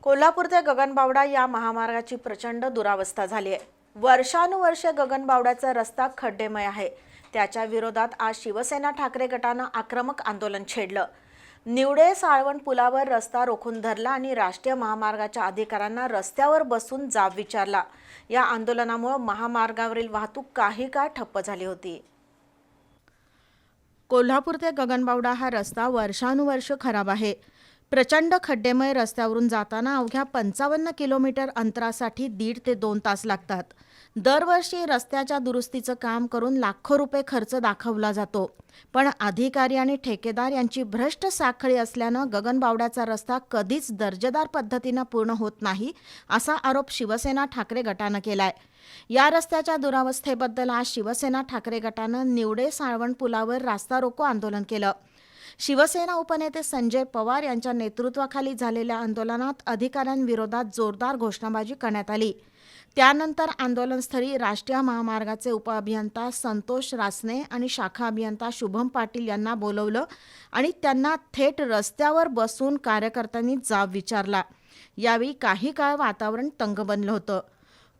कोल्हापूर ते गगनबावडा या महामार्गाची प्रचंड दुरावस्था झाली आहे। वर्षानुवर्षे गगनबावड्याचा रस्ता खड्डेमय आहे। त्याच्या विरोधात आज शिवसेना ठाकरे गटानं आक्रमक आंदोलन छेडलं। निवडे साळवण पुलावर रस्ता रोखून धरला आणि राष्ट्रीय महामार्गाच्या अधिकाऱ्यांना रस्त्यावर बसून जाब विचारला। या आंदोलनामुळे महामार्गावरील वाहतूक काही काळ ठप्प झाली होती। कोल्हापूर ते गगनबावडा हा रस्ता वर्षानुवर्ष खराब आहे। प्रचंड खड्डेमय रस्त्यावरून जाताना अवघ्या 55 किलोमीटर अंतरासाठी 1.5 ते 2 तास लागतात। दरवर्षी रस्त्याच्या दुरुस्तीचं काम करून लाखो रुपये खर्च दाखवला जातो, पण अधिकारी आणि ठेकेदार यांची भ्रष्ट साखळी असल्यानं गगनबावड्याचा रस्ता कधीच दर्जेदार पद्धतीनं पूर्ण होत नाही, असा आरोप शिवसेना ठाकरे गटानं केलाय। या रस्त्याच्या दुरावस्थेबद्दल आज शिवसेना ठाकरे गटानं निवडे साळवण पुलावर रास्ता रोको आंदोलन केलं। शिवसेना उपनेते संजय पवार यांच्या नेतृत्वाखाली झालेल्या आंदोलनात अधिकाऱ्यांविरोधात जोरदार घोषणाबाजी करण्यात आली। त्यानंतर आंदोलनस्थळी राष्ट्रीय महामार्गाचे उपअभियंता संतोष रासने आणि शाखा अभियंता शुभम पाटील यांना बोलवलं आणि त्यांना थेट रस्त्यावर बसून कार्यकर्त्यांनी जाब विचारला। यावेळी काही काळ वातावरण तंग बनलं होतं।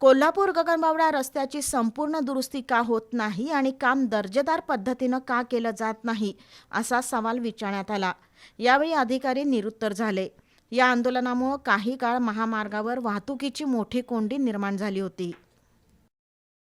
कोल्हापूर गगनबावडा रस्त्याची संपूर्ण दुरुस्ती का होत नाही आणि काम दर्जेदार पद्धतीनं का केलं जात नाही, असा सवाल विचारण्यात आला। यावेळी अधिकारी निरुत्तर झाले। या आंदोलनामुळे काही काळ महामार्गावर वाहतुकीची मोठी कोंडी निर्माण झाली होती।